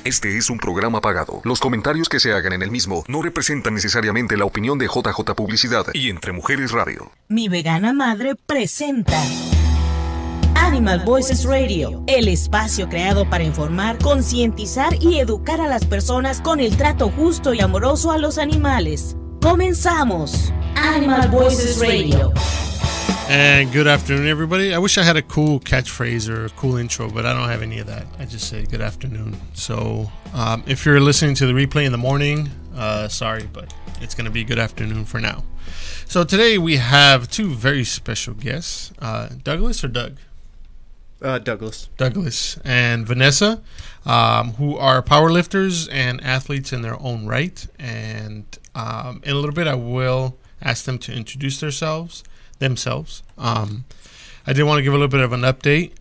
Este es un programa pagado. Los comentarios que se hagan en el mismo no representan necesariamente la opinión de JJ Publicidad y Entre Mujeres Radio. Mi vegana madre presenta Animal Voices Radio, el espacio creado para informar, concientizar y educar a las personas con el trato justo y amoroso a los animales. ¡Comenzamos! Animal Voices Radio. And good afternoon, everybody. I wish I had a cool catchphrase or a cool intro, but I don't have any of that. I just say good afternoon. So if you're listening to the replay in the morning, sorry, but it's going to be good afternoon for now. So today we have two very special guests, Douglas or Doug? Douglas. Douglas and Vanessa, who are powerlifters and athletes in their own right. And in a little bit, I will ask them to introduce themselves. I did want to give a little bit of an update.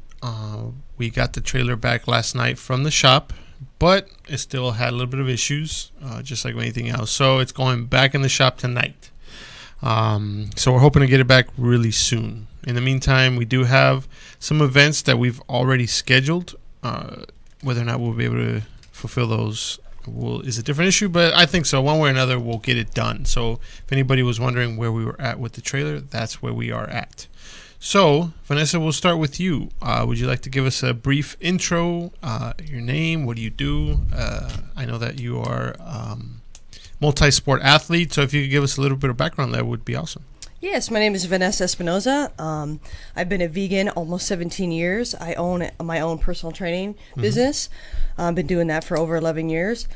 We got the trailer back last night from the shop, but it still had a little bit of issues, just like anything else. So it's going back in the shop tonight. So we're hoping to get it back really soon. In the meantime, we do have some events that we've already scheduled. Whether or not we'll be able to fulfill those is a different issue, but I think so. One way or another, we'll get it done. So if anybody was wondering where we were at with the trailer, that's where we are at. So, Vanessa, we'll start with you. Would you like to give us a brief intro, your name, what do you do? I know that you are multi-sport athlete, so if you could give us a little bit of background, that would be awesome. Yes, my name is Vanessa Espinoza. I've been a vegan almost 17 years. I own my own personal training business. I've been doing that for over 11 years.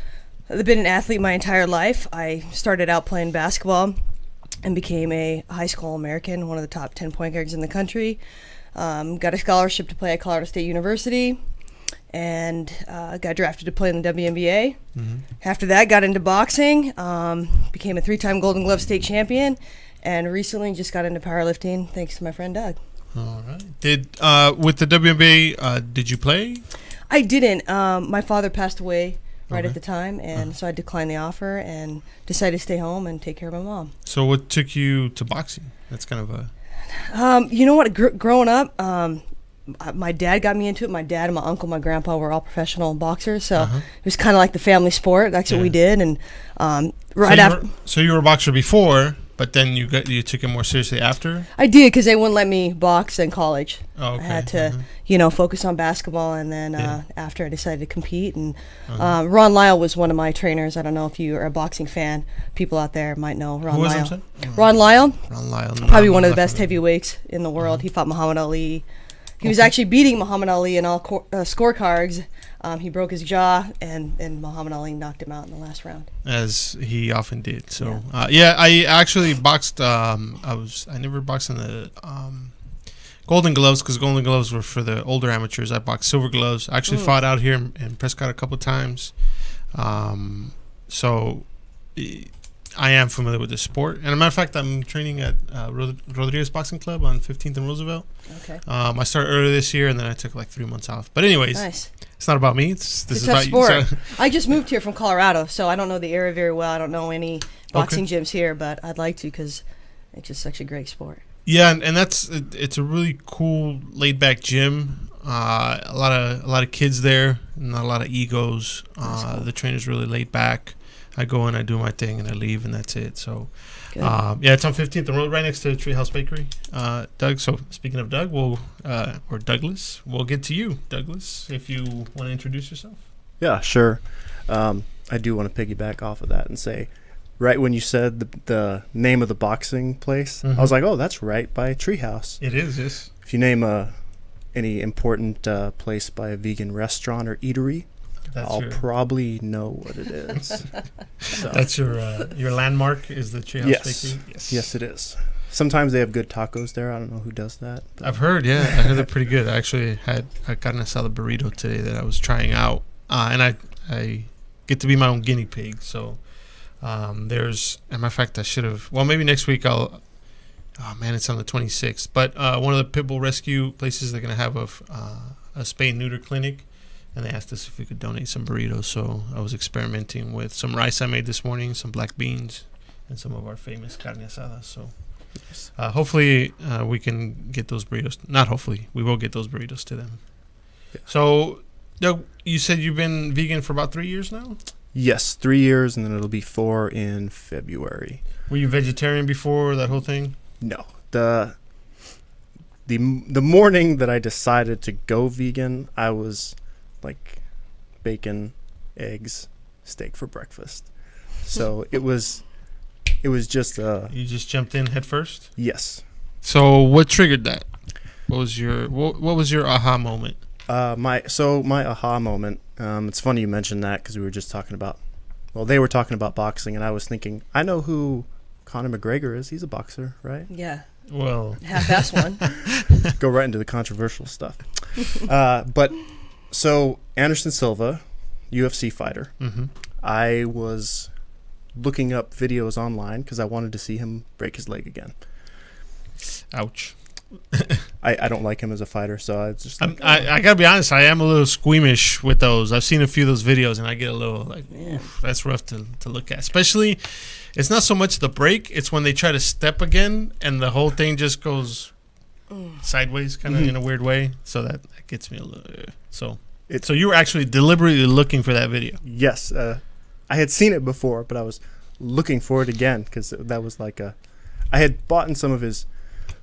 I've been an athlete my entire life. I started out playing basketball and became a high school American, one of the top 10 point guards in the country. Got a scholarship to play at Colorado State University and got drafted to play in the WNBA. After that, got into boxing, became a 3-time Golden Glove state champion, and recently just got into powerlifting thanks to my friend Doug. All right. With the WNBA, did you play? I didn't. My father passed away right at the time, and so I declined the offer and decided to stay home and take care of my mom. So what took you to boxing? That's kind of a... you know what? Growing up, my dad got me into it. My dad and my uncle, my grandpa were all professional boxers, so it was kind of like the family sport. That's what we did. And So you were a boxer before, but then you took it more seriously after? I did, because they wouldn't let me box in college. Oh, okay. I had to, focus on basketball, and then after I decided to compete. And Ron Lyle was one of my trainers. I don't know if you are a boxing fan. People out there might know Ron Lyle. Who was it? Ron Lyle. Ron Lyle. Probably one of the best heavyweights in the world. He fought Muhammad Ali. He was actually beating Muhammad Ali in all scorecards. He broke his jaw, and Muhammad Ali knocked him out in the last round. As he often did. So, I actually boxed. I never boxed in the Golden Gloves, because Golden Gloves were for the older amateurs. I boxed Silver Gloves. I actually fought out here in Prescott a couple of times. So I am familiar with the sport. And as a matter of fact, I'm training at Rodriguez Boxing Club on 15th and Roosevelt. Okay. I started earlier this year, and then I took like 3 months off. But anyways, nice. It's not about me. This it's is a tough about sport. you. So. I just moved here from Colorado, so I don't know the area very well. I don't know any boxing gyms here, but I'd like to, because it's just such a great sport. Yeah, and it's a really cool, laid-back gym. A lot of kids there, not a lot of egos. Cool. The trainer's really laid back. I go in, I do my thing, and I leave, and that's it. So, it's on 15th and Road, right next to Treehouse Bakery. Doug, so speaking of Doug, or Douglas, we'll get to you, Douglas, if you want to introduce yourself. Yeah, sure. I do want to piggyback off of that and say, right when you said the name of the boxing place, I was like, oh, that's right by Treehouse. It is, yes. If you name any important place by a vegan restaurant or eatery, I'll probably know what it is. So. That's your landmark is the Treehouse Bakery? Yes, it is. Sometimes they have good tacos there. I don't know who does that. I've heard, I heard they're pretty good. I actually had a carne asada burrito today that I was trying out, and I get to be my own guinea pig. So there's, as a matter of fact, I should have. Well, maybe next week I'll. Oh man, it's on the 26th. But one of the pit bull rescue places, they're gonna have a spay and neuter clinic. And they asked us if we could donate some burritos. So I was experimenting with some rice I made this morning, some black beans, and some of our famous carne asada. So hopefully we can get those burritos. Not hopefully. We will get those burritos to them. Yeah. So Doug, you said you've been vegan for about 3 years now? Yes, 3 years, and then it'll be 4 in February. Were you vegetarian before that whole thing? No, the morning that I decided to go vegan, I was like bacon, eggs, steak for breakfast. So it was just You just jumped in head first? yes. So what triggered that? What was your aha moment? My aha moment. It's funny you mentioned that because we were just talking about. Well, they were talking about boxing, and I was thinking, I know who Conor McGregor is. He's a boxer, right? Yeah, Well, half-ass one. Go right into the controversial stuff. But so Anderson Silva, UFC fighter. mm-hmm. I was looking up videos online because I wanted to see him break his leg again. Ouch. I don't like him as a fighter, so I was just like, I gotta be honest, I am a little squeamish with those. I've seen a few of those videos and I get a little like, oof, that's rough to look at. Especially, it's not so much the break, it's when they try to step again and the whole thing just goes sideways kind of in a weird way. So that gets me a little. So you were actually deliberately looking for that video. yes, I had seen it before, but I was looking for it again because that was like I had bought in some of his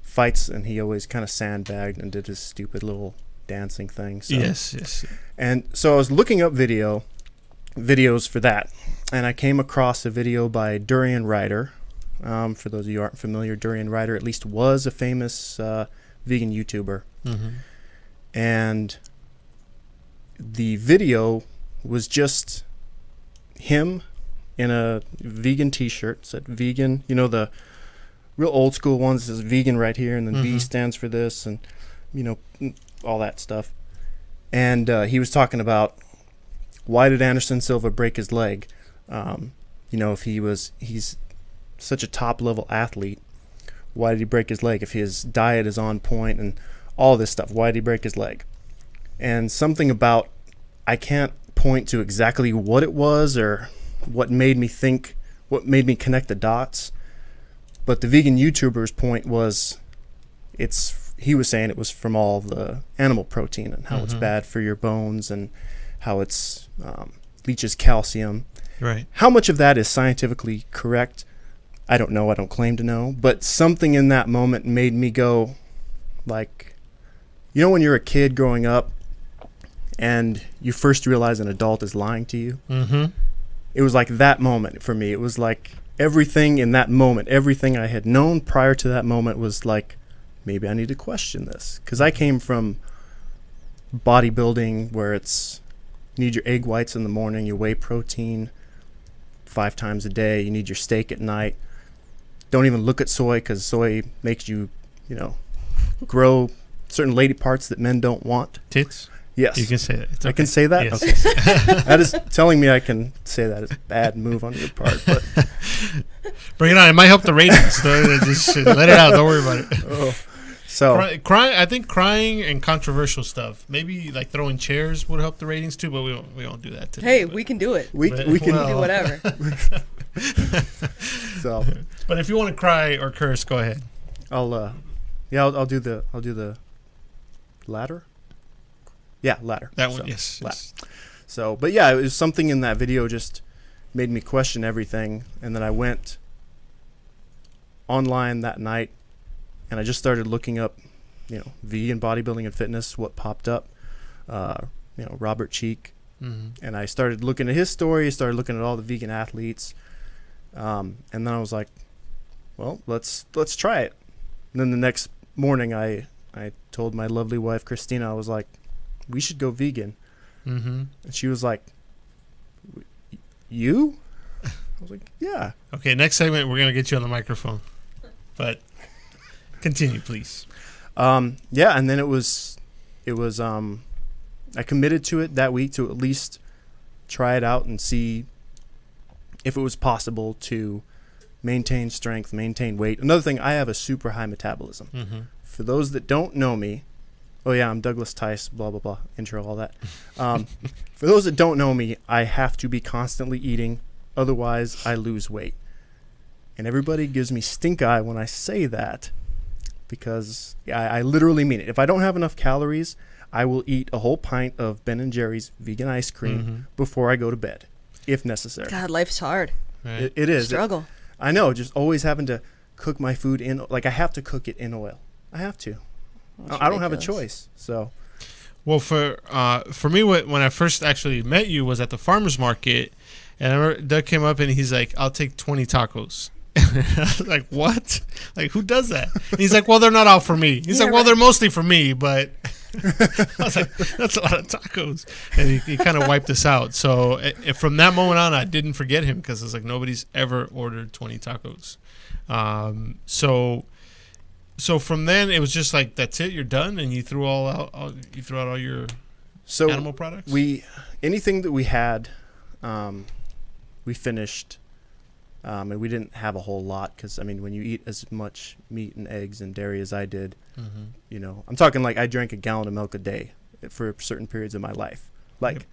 fights, and he always kind of sandbagged and did his stupid little dancing thing. So. Yes. And so I was looking up videos for that, and I came across a video by Durian Ryder. For those of you who aren't familiar, Durian Ryder at least was a famous vegan YouTuber. Mm-hmm. And the video was just him in a vegan t-shirt, said vegan, the real old school ones, says vegan right here, and then V stands for this, and all that stuff. And he was talking about, why did Anderson Silva break his leg? If he's such a top level athlete, why did he break his leg? If his diet is on point and all this stuff, why did he break his leg? And something about, I can't point to exactly what it was or what made me connect the dots. But the vegan YouTuber's point was, he was saying it was from all the animal protein and how it's bad for your bones and how it's leaches calcium. Right. How much of that is scientifically correct? I don't know. I don't claim to know. But something in that moment made me go, like, when you're a kid growing up and you first realize an adult is lying to you? Mm-hmm. It was like that moment for me. It was like everything in that moment, everything I had known prior to that moment was like, maybe I need to question this. Because I came from bodybuilding where you need your egg whites in the morning, you whey protein 5 times a day, you need your steak at night. Don't even look at soy because soy makes you, grow certain lady parts that men don't want. Tits? Yes. You can say that. It's I okay. can say that? Yes. Okay. That is telling me I can say that is a bad move on your part. But Bring it on. It might help the ratings. So just let it out. Don't worry about it. So crying. I think crying and controversial stuff. Maybe like throwing chairs would help the ratings too, but we won't do that today. Hey, but we can do it. we can Do whatever. So But if you want to cry or curse, go ahead. I'll do the ladder. Yeah, ladder. That one, So, yes. ladder. So, but yeah, it was something in that video just made me question everything, and then I went online that night, and I just started looking up, vegan bodybuilding and fitness. What popped up, Robert Cheek, and I started looking at his story. Started looking at all the vegan athletes, and then I was like, well, let's try it. And then the next morning, I told my lovely wife Christina, I was like, we should go vegan. And she was like, you? I was like, yeah. Okay, next segment we're gonna get you on the microphone, but continue, please. Yeah, and then it was I committed to it that week to at least try it out and see if it was possible to maintain strength, maintain weight. Another thing, I have a super high metabolism. For those that don't know me, oh yeah, I'm Douglas Tice, blah, blah, blah, intro, all that. For those that don't know me, I have to be constantly eating, otherwise I lose weight. And everybody gives me stink eye when I say that, because I literally mean it. If I don't have enough calories, I will eat a whole pint of Ben & Jerry's vegan ice cream before I go to bed, if necessary. God, life's hard. Right. It is. Struggle. I know, just always having to cook my food in, like I have to cook it in oil. I have to. I don't have a choice. So, well, for me, when I first actually met you was at the farmer's market, and I remember Doug came up and he's like, "I'll take 20 tacos." I was like, "What? Like, who does that?" And he's like, "Well, they're not all for me." He's like, "Well, they're mostly for me, but." I was like, "That's a lot of tacos," and he kind of wiped us out. So from that moment on, I didn't forget him because it's like nobody's ever ordered 20 tacos. So from then it was just like, that's it, you're done, and you threw out all your animal products. Anything that we had, we finished, and we didn't have a whole lot because I mean, when you eat as much meat and eggs and dairy as I did, you know, I'm talking like I drank a gallon of milk a day for certain periods of my life, like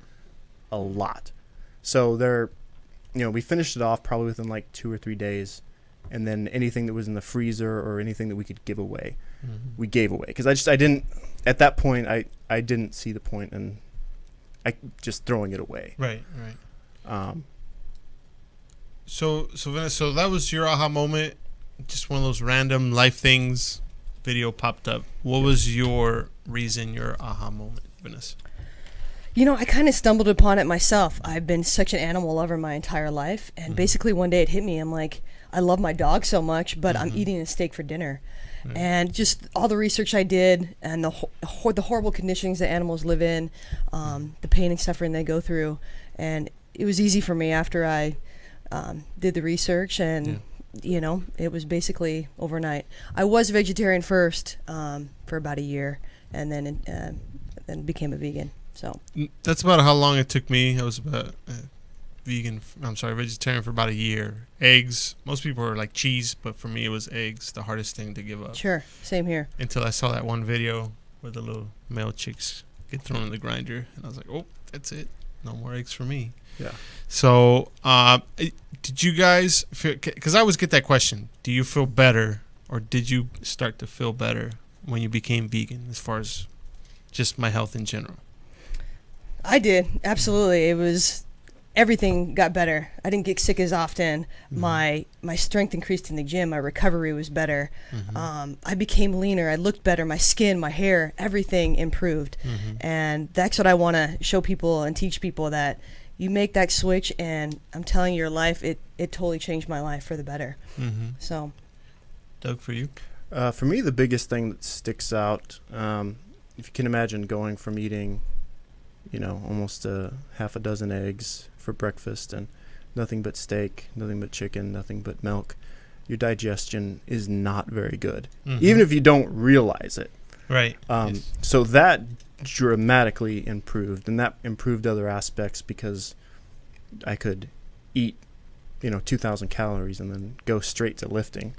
a lot. So we finished it off probably within like 2 or 3 days. And then anything that was in the freezer or anything that we could give away, we gave away. Because I didn't, at that point, I didn't see the point in just throwing it away. Right. So Vanessa, that was your aha moment, just one of those random life things, video popped up. What was your reason, your aha moment, Vanessa? You know, I kind of stumbled upon it myself. I've been such an animal lover my entire life. And basically one day it hit me. I'm like, I love my dog so much, but I'm eating a steak for dinner. And just all the research I did and the horrible conditions that animals live in, the pain and suffering they go through. And it was easy for me after I did the research and, you know, it was basically overnight. I was vegetarian first for about a year and then became a vegan. So that's about how long it took me. I was about vegetarian for about a year. Eggs, most people are like cheese, but for me it was eggs, the hardest thing to give up. Sure, same here. Until I saw that one video where the little male chicks get thrown in the grinder, and I was like, oh, that's it. No more eggs for me. Yeah. So, did you guys feel, because I always get that question, do you feel better, or did you start to feel better when you became vegan, as far as just my health in general? I did, absolutely. It was, everything got better. I didn't get sick as often. My strength increased in the gym. My recovery was better. I became leaner. I looked better. My skin, my hair, everything improved. And that's what I want to show people and teach people, that you make that switch, and I'm telling you, your life, it totally changed my life for the better. So, Doug, for you? For me, the biggest thing that sticks out, if you can imagine going from eating, you know, almost half a dozen eggs for breakfast and nothing but steak, nothing but chicken, nothing but milk, your digestion is not very good, even if you don't realize it. Right. So that dramatically improved, and that improved other aspects because I could eat, 2,000 calories and then go straight to lifting.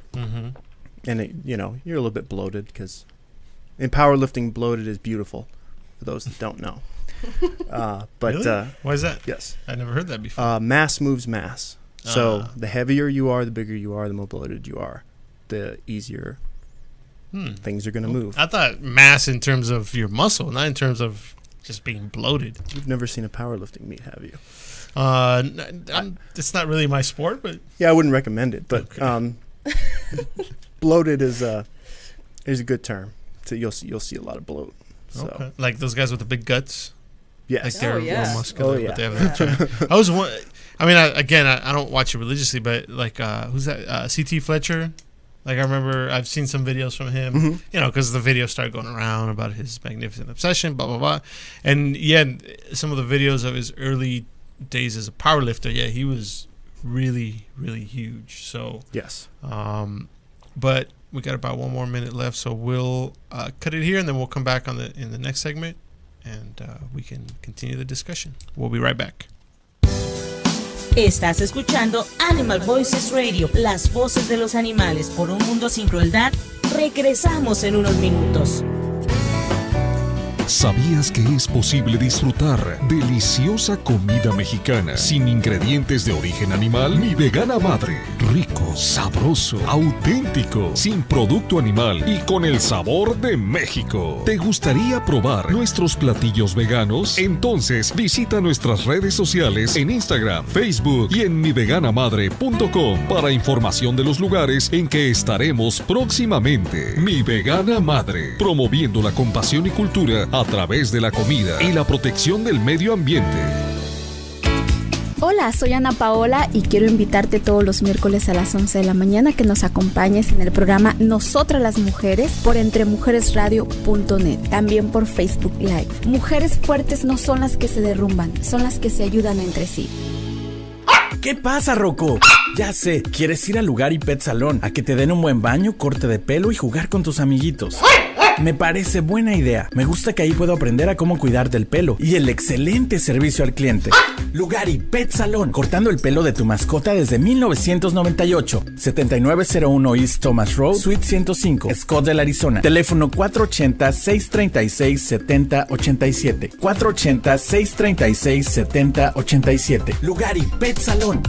And it, you're a little bit bloated, because in powerlifting, bloated is beautiful, for those that don't know. But really? Why is that? Yes, I never heard that before. Mass moves mass. So the heavier you are, the bigger you are, the more bloated you are, the easier things are going to move. I thought mass in terms of your muscle, not in terms of just being bloated. You've never seen a powerlifting meet, have you? It's not really my sport, but yeah, I wouldn't recommend it. But okay. Bloated is a good term. So you'll see a lot of bloat. So. Okay. Like those guys with the big guts. Yes. Like they're real muscular. Oh, yeah. But they have that I was one. I mean, I don't watch it religiously, but like, who's that? C.T. Fletcher. Like, I remember I've seen some videos from him, because the video started going around about his magnificent obsession, blah, blah, blah. And, yeah, some of the videos of his early days as a powerlifter, yeah, he was really, really huge. So, yes. But we got about 1 more minute left, so we'll cut it here, and then we'll come back in the next segment, and we can continue the discussion. We'll be right back. Estás escuchando Animal Voices Radio, las voces de los animales por un mundo sin crueldad. Regresamos en unos minutos. ¿Sabías que es posible disfrutar deliciosa comida mexicana sin ingredientes de origen animal? Mi Vegana Madre. Rico, sabroso, auténtico, sin producto animal y con el sabor de México. ¿Te gustaría probar nuestros platillos veganos? Entonces visita nuestras redes sociales en Instagram, Facebook y en miveganamadre.com para información de los lugares en que estaremos próximamente. Mi Vegana Madre, promoviendo la compasión y cultura a través de la comida y la protección del medio ambiente. Hola, soy Ana Paola y quiero invitarte todos los miércoles a las 11 de la mañana que nos acompañes en el programa Nosotras las Mujeres por entremujeresradio.net, también por Facebook Live. Mujeres fuertes no son las que se derrumban, son las que se ayudan entre sí. ¿Qué pasa, Rocco? Ya sé, quieres ir al Lugar y Pet Salón a que te den un buen baño, corte de pelo y jugar con tus amiguitos. Me parece buena idea. Me gusta que ahí puedo aprender a cómo cuidar del pelo y el excelente servicio al cliente. Lugar y Pet Salón, cortando el pelo de tu mascota desde 1998. 7901 East Thomas Road, Suite 105, Scottsdale, Arizona. Teléfono 480-636-7087. 480-636-7087. Lugar y Pet Salón.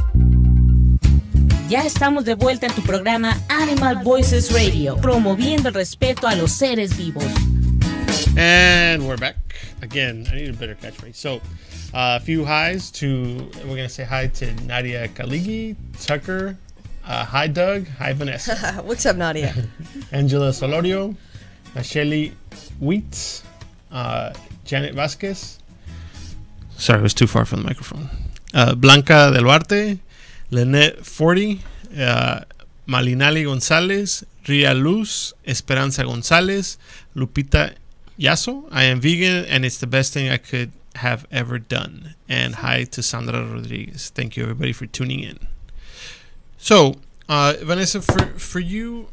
Ya estamos de vuelta en tu programa Animal Voices Radio, promoviendo el respeto a los seres vivos. And we're back. Again, I need a better catchphrase. So, a few highs to, we're going to say hi to Nadia Kaligi, Tucker, hi Doug, hi Vanessa. What's up, Nadia? Angela Solorio, Nacheli Wheats, Janet Vasquez. Sorry, I was too far from the microphone. Blanca Del Duarte, Lynette 40, Malinali Gonzalez, Ria Luz, Esperanza Gonzalez, Lupita Yaso. I am vegan and it's the best thing I could have ever done. And hi to Sandra Rodriguez. Thank you everybody for tuning in. So, Vanessa, for you,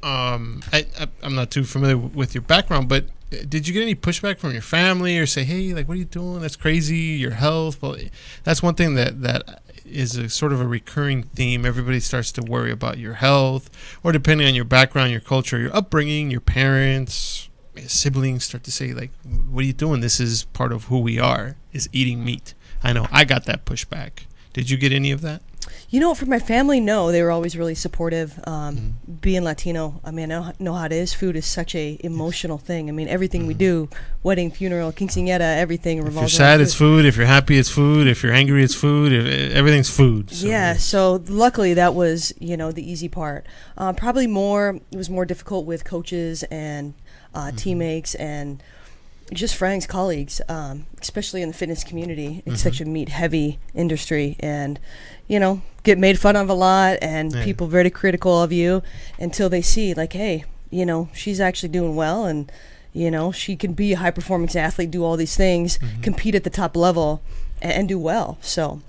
I'm not too familiar with your background, but did you get any pushback from your family or say, hey, like, what are you doing? That's crazy, your health? Well, that's one thing that is a sort of a recurring theme. Everybody starts to worry about your health, or depending on your background, your culture, your upbringing, your parents, siblings start to say, like, what are you doing? This is part of who we are, is eating meat. I know I got that pushback. Did you get any of that? You know, for my family, no. They were always really supportive. Being Latino, I mean, I know how it is. Food is such a emotional thing. I mean, everything we do, wedding, funeral, quinceañera, everything revolves If you're sad, around it's food. If you're happy, it's food. If you're angry, it's food. Everything's food. So yeah, so luckily that was, the easy part. Probably it was more difficult with coaches and teammates and just friends, colleagues, especially in the fitness community. It's such a meat-heavy industry, and get made fun of a lot, and people very critical of you until they see, like, hey, she's actually doing well, and she can be a high-performance athlete, do all these things, compete at the top level, and do well. So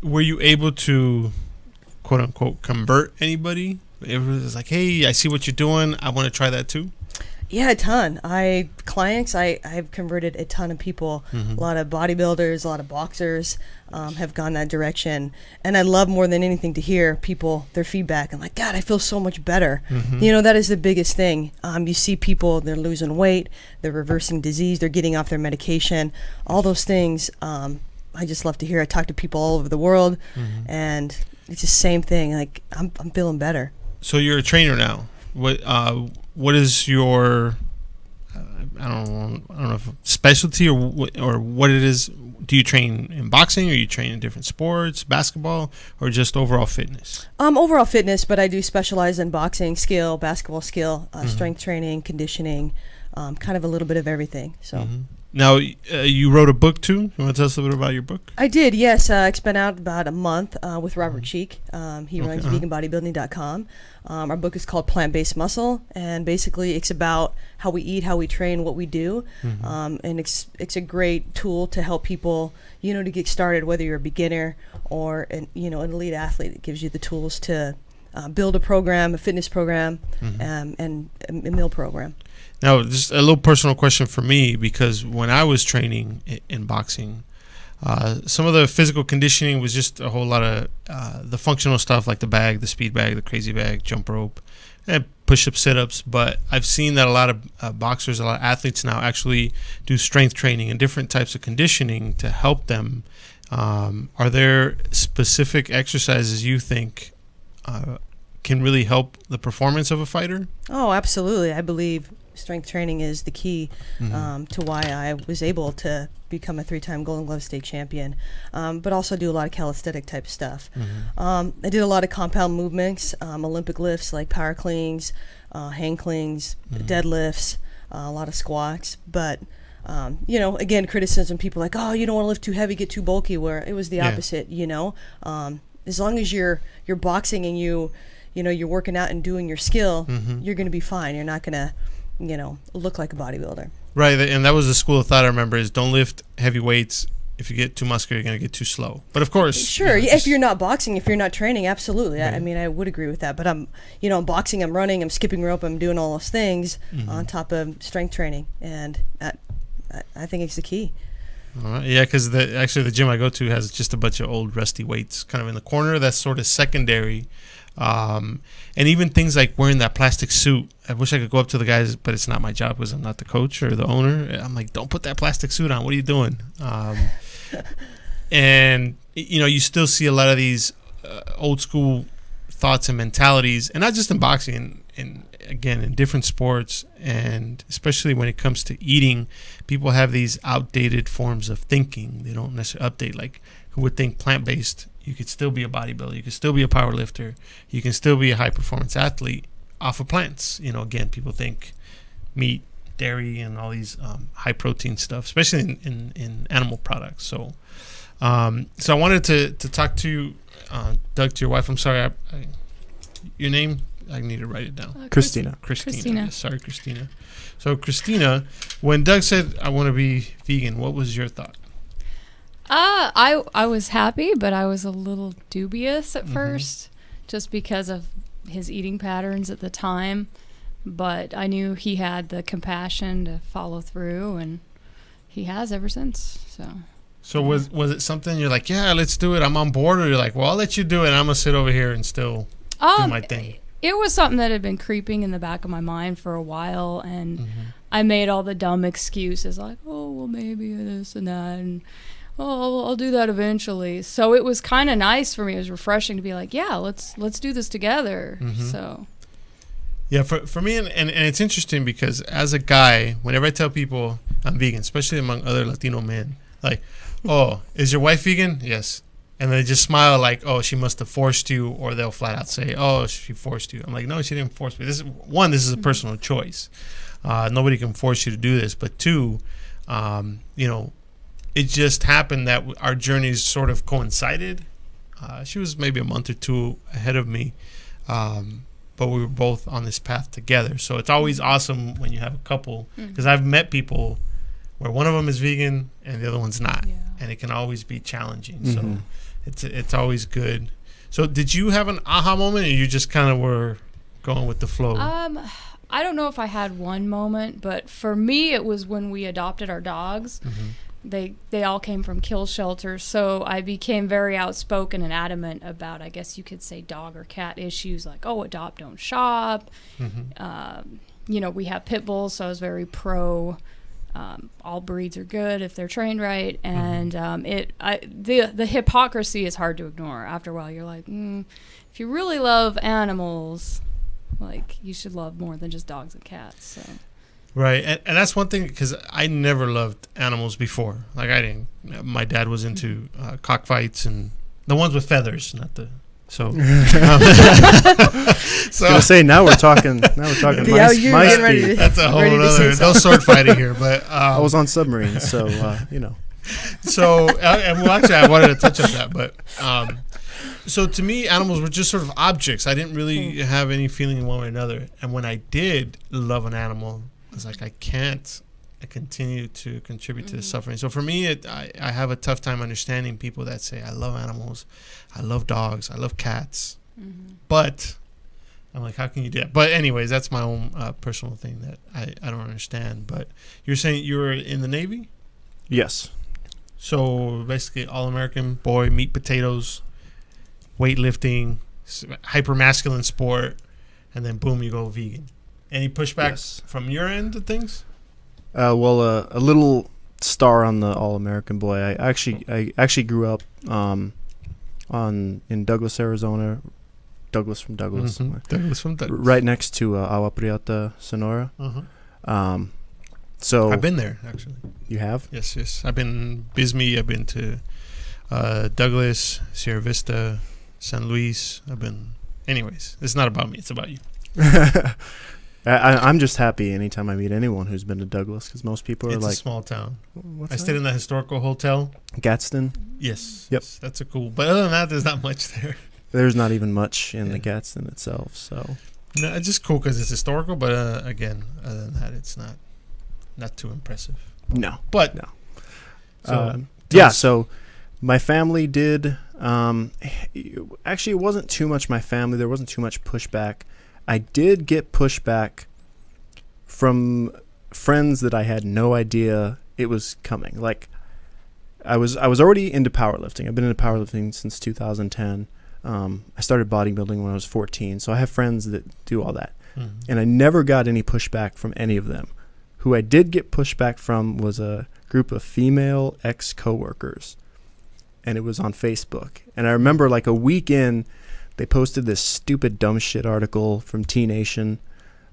were you able to, quote unquote, convert anybody? Everyone was like, hey, I see what you're doing. I want to try that too. Yeah, a ton. I've converted a ton of people. A lot of bodybuilders, a lot of boxers have gone that direction. And I love more than anything to hear their feedback. I'm like, God, I feel so much better. That is the biggest thing. You see people, they're losing weight, they're reversing disease, they're getting off their medication. All those things, I just love to hear. I talk to people all over the world, and it's the same thing. Like, I'm feeling better. So you're a trainer now. What is your I don't know if specialty or what it is? Do you train in boxing, or you train in different sports, basketball, or just overall fitness? Overall fitness, but I do specialize in boxing skill, basketball skill, strength training, conditioning, kind of a little bit of everything. So. Now, you wrote a book too. You want to tell us a little bit about your book? I did, yes. It's been out about a month with Robert Cheek. He runs veganbodybuilding.com. Our book is called Plant-Based Muscle, and basically it's about how we eat, how we train, what we do. And it's a great tool to help people, to get started, whether you're a beginner or an elite athlete. It gives you the tools to build a program, a fitness program, and a meal program. Now, just a little personal question for me, because when I was training in boxing, some of the physical conditioning was just a whole lot of the functional stuff, like the bag, the speed bag, the crazy bag, jump rope, and push-up, sit-ups, but I've seen that a lot of boxers, a lot of athletes now actually do strength training and different types of conditioning to help them. Are there specific exercises you think can really help the performance of a fighter? Oh, absolutely. I believe strength training is the key to why I was able to become a 3-time Golden Glove state champion, but also do a lot of calisthenic type stuff. I did a lot of compound movements, Olympic lifts like power cleans, hang cleans, deadlifts, a lot of squats, but you know, again, criticism, people like, oh, you don't want to lift too heavy, get too bulky, where it was the opposite, you know. As long as you're boxing and you know, you're working out and doing your skill, you're going to be fine. You're not going to, you know, look like a bodybuilder. Right, and that was the school of thought I remember, is don't lift heavy weights. If you get too muscular, you're going to get too slow. But of course, sure, you know, if you're not boxing, if you're not training, absolutely. Right. I mean, I would agree with that. But I'm boxing, I'm running, I'm skipping rope, I'm doing all those things on top of strength training, and I think it's the key. Yeah, because actually the gym I go to has just a bunch of old rusty weights kind of in the corner. That's sort of secondary. And even things like wearing that plastic suit. I wish I could go up to the guys, but it's not my job because I'm not the coach or the owner. I'm like, don't put that plastic suit on. What are you doing? And, you know, you still see a lot of these old school thoughts and mentalities, and not just in boxing, and again, in different sports, and especially when it comes to eating, people have these outdated forms of thinking. They don't necessarily update. Like, who would think plant-based, you could still be a bodybuilder, you could still be a power lifter, you can still be a high-performance athlete off of plants. You know, again, people think meat, dairy, and all these high-protein stuff, especially in animal products. So I wanted to talk to Doug, to your wife. I'm sorry, your name? I need to write it down. Christina. Christina. Yes, sorry, Christina. So, Christina, when Doug said, I want to be vegan, what was your thought? I was happy, but I was a little dubious at first, just because of his eating patterns at the time. But I knew he had the compassion to follow through, and he has ever since. So was it something you're like, yeah, let's do it, I'm on board, or you're like, well, I'll let you do it, I'm gonna sit over here and still do my thing? It was something that had been creeping in the back of my mind for a while, and I made all the dumb excuses like, oh, well, maybe this and that, and oh, I'll do that eventually. So it was kind of nice for me. It was refreshing to be like, yeah, let's do this together. So yeah, for me, and it's interesting because as a guy, whenever I tell people I'm vegan, especially among other Latino men, like, oh, is your wife vegan? Yes. And they just smile like, oh, she must have forced you, or they'll flat out say, oh, she forced you. I'm like, no, she didn't force me. This is a personal choice. Nobody can force you to do this. But two, you know, it just happened that our journeys sort of coincided. She was maybe a month or two ahead of me, but we were both on this path together. So it's always awesome when you have a couple, because I've met people where one of them is vegan and the other one's not, and it can always be challenging. So it's always good. So did you have an aha moment, or you just kind of were going with the flow? I don't know if I had one moment, but for me, it was when we adopted our dogs. They all came from kill shelters, so I became very outspoken and adamant about, I guess you could say, dog or cat issues, like, oh, adopt, don't shop. You know, we have pit bulls, so I was very pro all breeds are good if they're trained right, and the hypocrisy is hard to ignore. After a while, you're like, if you really love animals, like, you should love more than just dogs and cats. So right, and that's one thing, because I never loved animals before. Like, I didn't. My dad was into cockfights and the ones with feathers, not the. So, so I was gonna say now we're talking my speed. That's a whole other. No sword fighting here, but I was on submarines, so you know. So, and well, actually, I wanted to touch on that, but so to me, animals were just sort of objects. I didn't really have any feeling in one way or another. And when I did love an animal, I was like, I continue to contribute to the suffering. So for me, I have a tough time understanding people that say, I love animals, I love dogs, I love cats. But I'm like, how can you do that? But anyways, that's my own personal thing that I don't understand. But you're saying you were in the Navy? Yes. So basically all-American boy, meat, potatoes, weightlifting, hyper-masculine sport. and then boom, you go vegan. Any pushback Yes. from your end of things? Well, a little star on the All American Boy. I actually grew up in Douglas, Arizona. Douglas from Douglas, Douglas from Douglas. right next to Agua Prieta, Sonora. Uh-huh. So I've been there actually. you have? Yes. I've been Bisbee. I've been to Douglas, Sierra Vista, San Luis. Anyways, it's not about me. It's about you. I'm just happy anytime I meet anyone who's been to Douglas, because most people are It's like, a small town. "What's I stayed in the historical hotel. Gadsden?" Yes. Yep. Yes, that's a cool. But other than that, there's not much there. There's not even much in the Yeah. Gadsden itself. So No, it's just cool because it's historical. But again, other than that, it's not too impressive. no. But No. so Yeah, so my family did. Actually, it wasn't too much my family. There wasn't too much pushback. I did get pushback from friends that I had no idea it was coming. Like, I was already into powerlifting. I've been into powerlifting since 2010. I started bodybuilding when I was 14, so I have friends that do all that. And I never got any pushback from any of them. Who I did get pushback from was a group of female ex-coworkers, and it was on Facebook. And I remember, like, a week in, they posted this stupid dumb shit article from T Nation.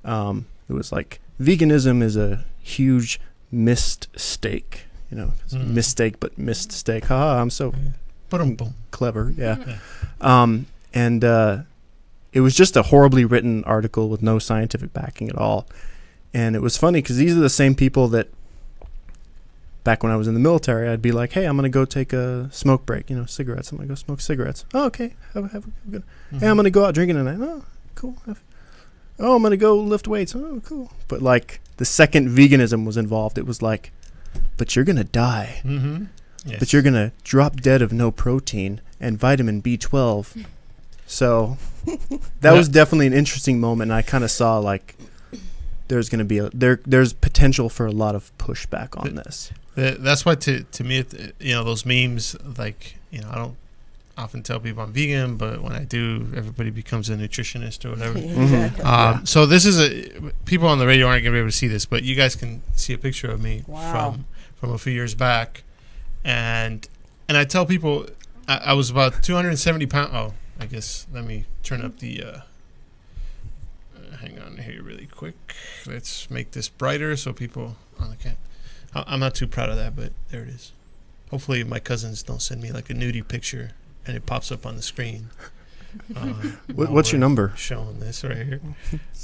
It was like, veganism is a huge missed steak. You know, mistake, but missed steak. Haha, I'm so boom. clever. Yeah. And it was just a horribly written article with no scientific backing at all. And it was funny because these are the same people that back when I was in the military, I'd be like, hey, I'm going to go take a smoke break, cigarettes. I'm going to go smoke cigarettes. Oh, okay. Have a good. Hey, I'm going to go out drinking tonight. Oh, cool. Oh, I'm going to go lift weights. Oh, cool. But like the second veganism was involved, it was like, but you're going to die. Yes. But you're going to drop dead of no protein and vitamin B12. So that was definitely an interesting moment. And I kind of saw like there's going to be there's potential for a lot of pushback on this. That's why to me, those memes, like, I don't often tell people I'm vegan, but when I do, everybody becomes a nutritionist or whatever. Exactly. So this is people on the radio aren't going to be able to see this, but you guys can see a picture of me from a few years back. And I tell people I was about 270 pounds. Oh, I guess let me turn up the hang on here really quick. Let's make this brighter so people I'm not too proud of that, but there it is. Hopefully my cousins don't send me like a nudie picture and it pops up on the screen. What's your number? Showing this right here.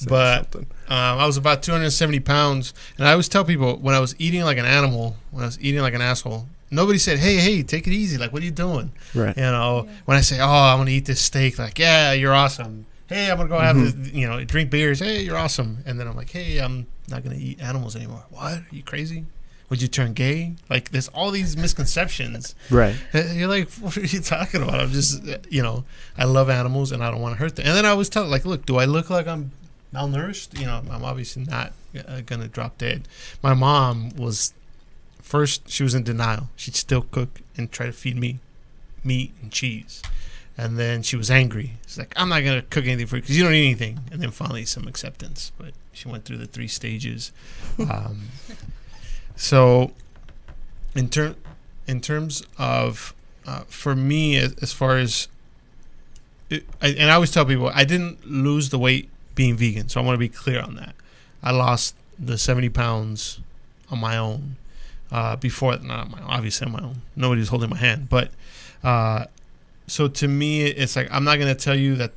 But I was about 270 pounds, and I always tell people when I was eating like an animal, when I was eating like an asshole, nobody said, hey, take it easy. Like, what are you doing? Right. When I say, I'm going to eat this steak, like, yeah, you're awesome. Hey, I'm going to go have this, drink beers. Hey, you're awesome. And then I'm like, hey, I'm not going to eat animals anymore. What? Are you crazy? Would you turn gay? Like, there's all these misconceptions. Right. You're like, what are you talking about? I'm just, I love animals and I don't want to hurt them. And then I always tell, like, look, do I look like I'm malnourished? I'm obviously not going to drop dead. My mom was, first, she was in denial. She'd still cook and try to feed me meat and cheese. And then she was angry. She's like, I'm not going to cook anything for you because you don't eat anything. And then finally some acceptance. But she went through the 3 stages. So, in terms of, for me, as far as, and I always tell people, I didn't lose the weight being vegan, so I want to be clear on that. I lost the 70 pounds on my own, before, not on my own, obviously on my own. Nobody was holding my hand, but, so to me, it's like, I'm not going to tell you that,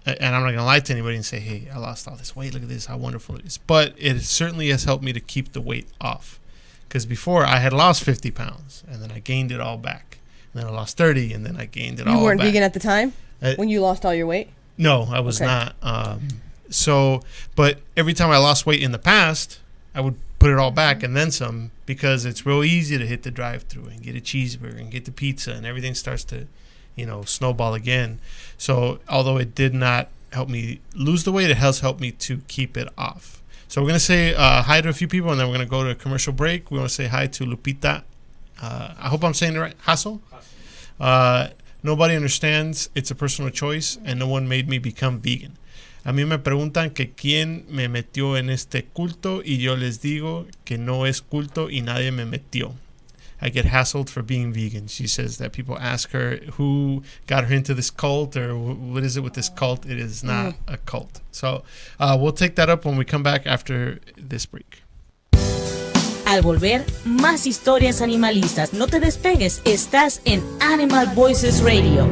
and I'm not going to lie to anybody and say, hey, I lost all this weight. Look at this, how wonderful it is. But it certainly has helped me to keep the weight off. Because before, I had lost 50 pounds, and then I gained it all back. And then I lost 30, and then I gained it all back. You weren't vegan at the time? When you lost all your weight? No, I was not. But every time I lost weight in the past, I would put it all back and then some, because it's real easy to hit the drive-thru and get a cheeseburger and get the pizza, and everything starts to snowball again. So although it did not help me lose the weight, it has helped me to keep it off. So we're going to say hi to a few people, and then we're going to go to a commercial break. We want to say hi to Lupita. I hope I'm saying it right. Hassel? Nobody understands. It's a personal choice, and no one made me become vegan. A mí me preguntan que quién me metió en este culto y yo les digo que no es culto y nadie me metió. I get hassled for being vegan. She says that people ask her who got her into this cult or what is it with this cult. It is not a cult. So we'll take that up when we come back after this break. Al volver, más historias animalistas. No te despegues, estás en Animal Voices Radio.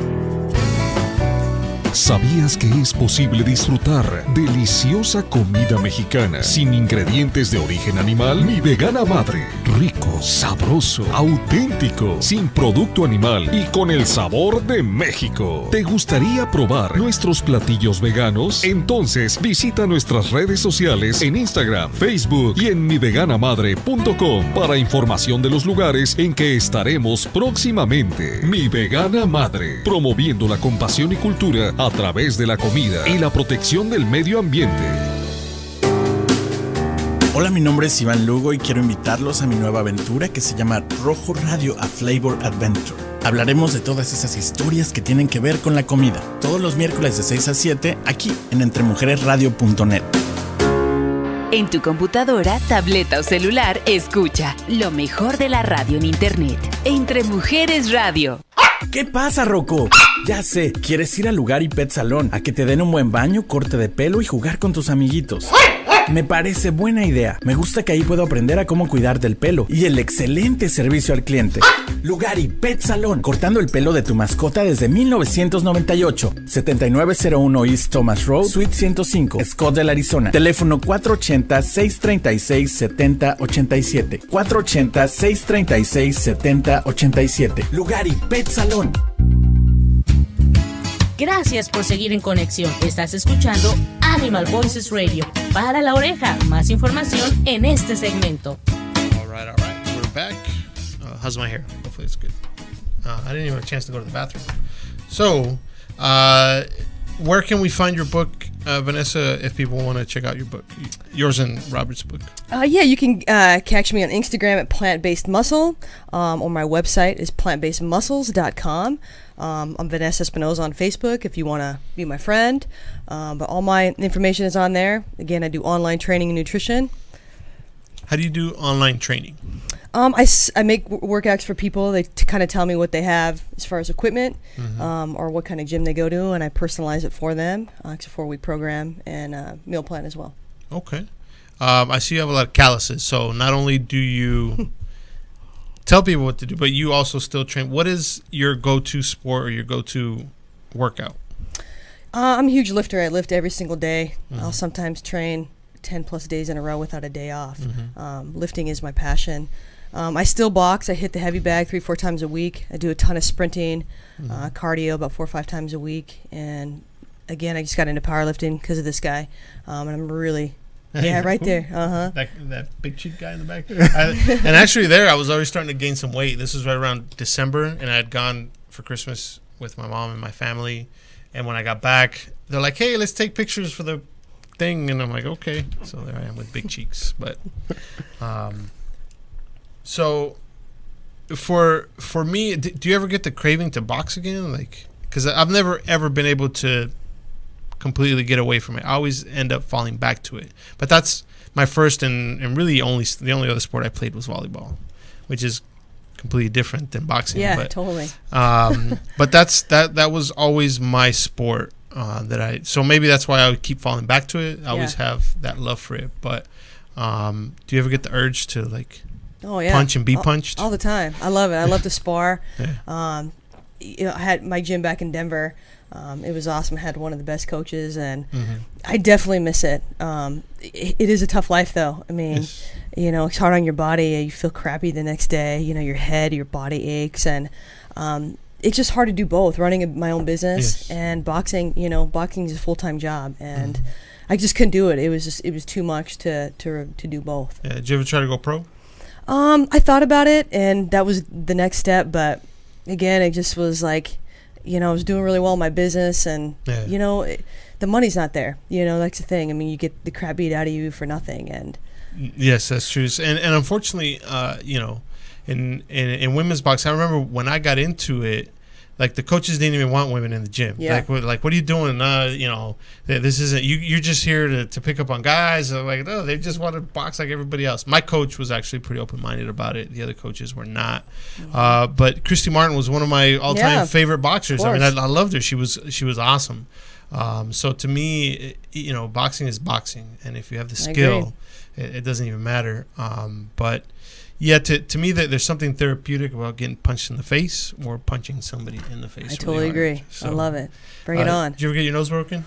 ¿Sabías que es posible disfrutar deliciosa comida mexicana sin ingredientes de origen animal? Mi Vegana Madre. Rico, sabroso, auténtico, sin producto animal y con el sabor de México. ¿Te gustaría probar nuestros platillos veganos? Entonces visita nuestras redes sociales en Instagram, Facebook y en miveganamadre.com para información de los lugares en que estaremos próximamente. Mi Vegana Madre, promoviendo la compasión y cultura a través de la comida y la protección del medio ambiente. Hola, mi nombre es Iván Lugo y quiero invitarlos a mi nueva aventura que se llama Rojo Radio A Flavor Adventure. Hablaremos de todas esas historias que tienen que ver con la comida, todos los miércoles de 6 a 7 aquí en entremujeresradio.net. En tu computadora, tableta o celular, escucha lo mejor de la radio en internet. Entre Mujeres Radio. ¿Qué pasa, Rocco? Ya sé, quieres ir al Lugar y Pet Salón a que te den un buen baño, corte de pelo y jugar con tus amiguitos. Me parece buena idea. Me gusta que ahí puedo aprender a cómo cuidar del pelo y el excelente servicio al cliente. Lugar y Pet Salón, cortando el pelo de tu mascota desde 1998. 7901 East Thomas Road, Suite 105, Scottsdale, Arizona. Teléfono 480-636-7087. 480-636-7087. Lugar y Pet Salón. Gracias por seguir en conexión. Estás escuchando Animal Voices Radio. Para la oreja, más información en este segmento. All right. We're back. How's my hair? Hopefully it's good. I didn't even have a chance to go to the bathroom. So, where can we find your book, Vanessa, if people want to check out your book? Yours and Robert's book. Yeah, you can catch me on Instagram at Plant Based Muscle, or my website is plantbasedmuscles.com. I'm Vanessa Espinoza on Facebook if you want to be my friend. But all my information is on there. Again, I do online training and nutrition. How do you do online training? I make workouts for people. They kind of tell me what they have as far as equipment, or what kind of gym they go to, and I personalize it for them. It's a 4-week program and meal plan as well. Okay. I see you have a lot of calluses. So not only do you tell people what to do, but you also still train. What is your go-to sport or your go-to workout? I'm a huge lifter. I lift every single day. I'll sometimes train 10 plus days in a row without a day off. Lifting is my passion. I still box. I hit the heavy bag 3-4 times a week. I do a ton of sprinting, cardio about 4 or 5 times a week. And again, I just got into powerlifting because of this guy. And I'm really... Yeah, right there. That big cheek guy in the back. And actually there, I was already starting to gain some weight. This was right around December, and I had gone for Christmas with my mom and my family. And when I got back, they're like, hey, let's take pictures for the thing. And I'm like, okay. So there I am with big cheeks. But so for me, do you ever get the craving to box again? Like, because I've never, ever been able to completely get away from it. I always end up falling back to it. But that's my first and really the only other sport I played was volleyball, which is completely different than boxing. Yeah, but, totally. But that was always my sport. So maybe that's why I would keep falling back to it. I always have that love for it. But do you ever get the urge to like punch and be punched? All the time. I love it. I love to spar. Yeah. I had my gym back in Denver. It was awesome. I had one of the best coaches, and I definitely miss it. It is a tough life, though. I mean, Yes. It's hard on your body. You feel crappy the next day. Your head, your body aches, and it's just hard to do both. Running my own business and boxing. Boxing is a full-time job, and I just couldn't do it. It was too much to do both. Yeah. Did you ever try to go pro? I thought about it, and that was the next step. But again, it just was like, I was doing really well in my business, and the money's not there. That's the thing. I mean, you get the crap beat out of you for nothing, and Yes, that's true. And unfortunately, in women's boxing, I remember when I got into it, like the coaches didn't even want women in the gym. Yeah. Like what are you doing? You know, this isn't you. You're just here to pick up on guys. Like, no, they just want to box like everybody else. My coach was actually pretty open minded about it. The other coaches were not. But Christy Martin was one of my all time favorite boxers. I mean, I loved her. She was awesome. So to me, you know, boxing is boxing, and if you have the skill, it doesn't even matter. But yeah, to me, that there's something therapeutic about getting punched in the face or punching somebody in the face. I totally agree. So, I love it. Bring it on. Did you ever get your nose broken?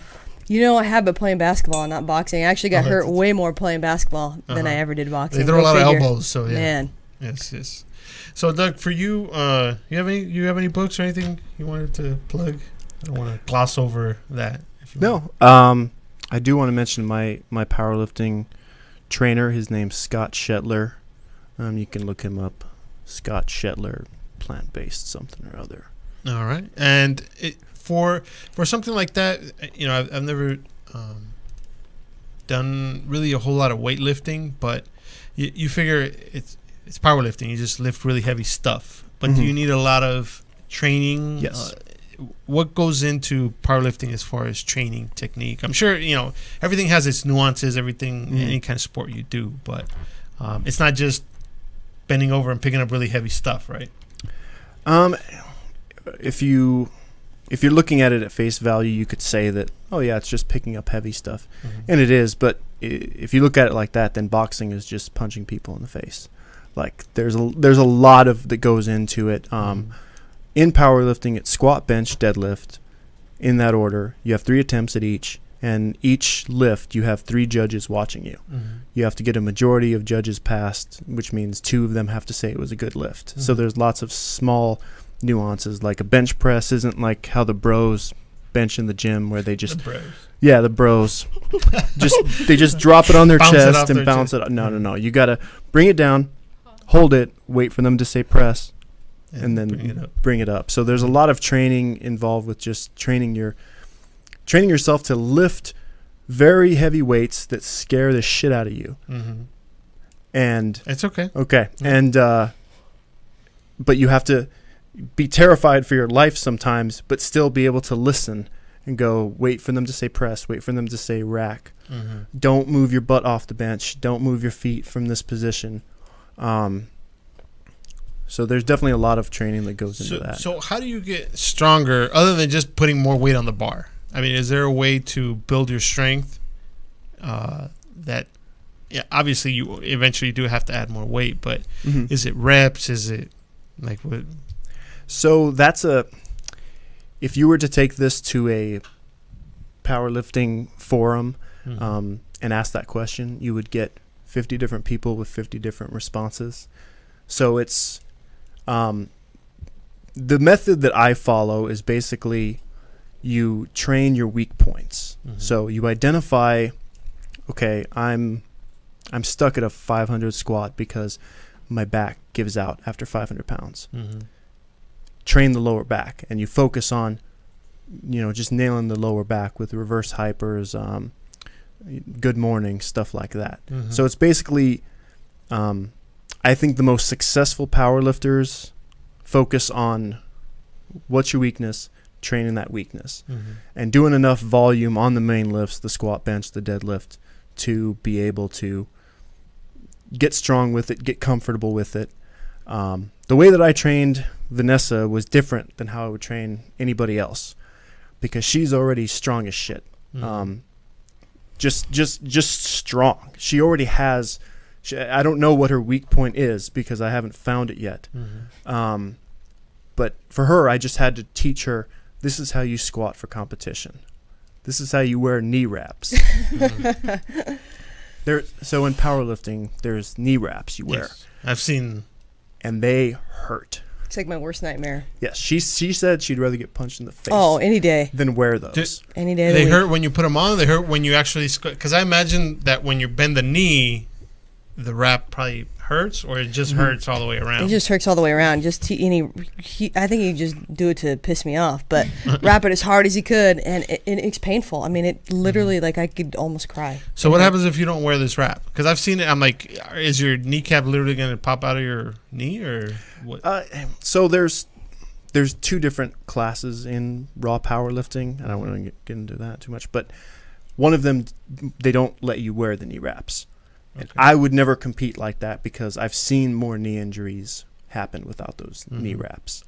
You know, I have been playing basketball, not boxing. I actually got hurt way more playing basketball than I ever did boxing. They throw a lot of elbows, so yeah. Man. Yes. So Doug, for you, you have any books or anything you wanted to plug? I don't want to gloss over that. If you want. I do want to mention my powerlifting trainer. His name's Scott Shetler. You can look him up, Scott Shetler, plant-based something or other. All right, and for something like that, you know, I've never done really a whole lot of weightlifting, but you figure it's powerlifting. You just lift really heavy stuff, but do you need a lot of training? Yes. What goes into powerlifting as far as training technique? I'm sure, you know, everything has its nuances. Everything, any kind of sport you do, but it's not just bending over and picking up really heavy stuff, right? If you're looking at it at face value, you could say that, oh yeah, it's just picking up heavy stuff, and it is. But if you look at it like that, then boxing is just punching people in the face. Like there's a lot of that goes into it. In powerlifting, it's squat, bench, deadlift, in that order. You have 3 attempts at each. And each lift, you have 3 judges watching you. You have to get a majority of judges passed, which means 2 of them have to say it was a good lift. So there's lots of small nuances. Like a bench press isn't like how the bros bench in the gym, where they just the bros they just drop it on their chest and bounce it. No. You gotta bring it down, hold it, wait for them to say press, and then bring it up. So there's a lot of training involved with just training yourself to lift very heavy weights that scare the shit out of you. And it's okay. And but you have to be terrified for your life sometimes, but still be able to listen and go, wait for them to say press, wait for them to say rack. Don't move your butt off the bench, don't move your feet from this position. So there's definitely a lot of training that goes into that. So how do you get stronger other than just putting more weight on the bar? I mean, is there a way to build your strength that, obviously you eventually do have to add more weight, but is it reps? Is it like what? So if you were to take this to a powerlifting forum and ask that question, you would get 50 different people with 50 different responses. So it's the method that I follow is basically you train your weak points. So you identify, okay, I'm stuck at a 500 squat because my back gives out after 500 pounds. Train the lower back, and you focus on, just nailing the lower back with reverse hypers, good morning, stuff like that. So it's basically, I think the most successful powerlifters focus on what's your weakness, training that weakness, and doing enough volume on the main lifts, the squat, bench, the deadlift, to be able to get strong with it, get comfortable with it. The way that I trained Vanessa was different than how I would train anybody else, because she's already strong as shit. Just strong. She already has. I don't know what her weak point is because I haven't found it yet. But for her, I just had to teach her, this is how you squat for competition. This is how you wear knee wraps. So in powerlifting, there's knee wraps you wear. Yes, I've seen. And they hurt. It's like my worst nightmare. Yes, she said she'd rather get punched in the face. Oh, any day. Than wear those. Any day. They hurt when you put them on. They hurt when you actually squat. Because I imagine that when you bend the knee, the wrap probably hurts, or it just hurts all the way around. It just hurts all the way around. I think he just do it to piss me off, but wrap it as hard as he could, and it's painful. I mean, it literally, like, I could almost cry. So what happens if you don't wear this wrap? Because I've seen it. I'm like, is your kneecap literally going to pop out of your knee, or what? So there's there's two different classes in raw powerlifting. I don't want to get into that too much, but one of them, they don't let you wear the knee wraps. And I would never compete like that because I've seen more knee injuries happen without those knee wraps.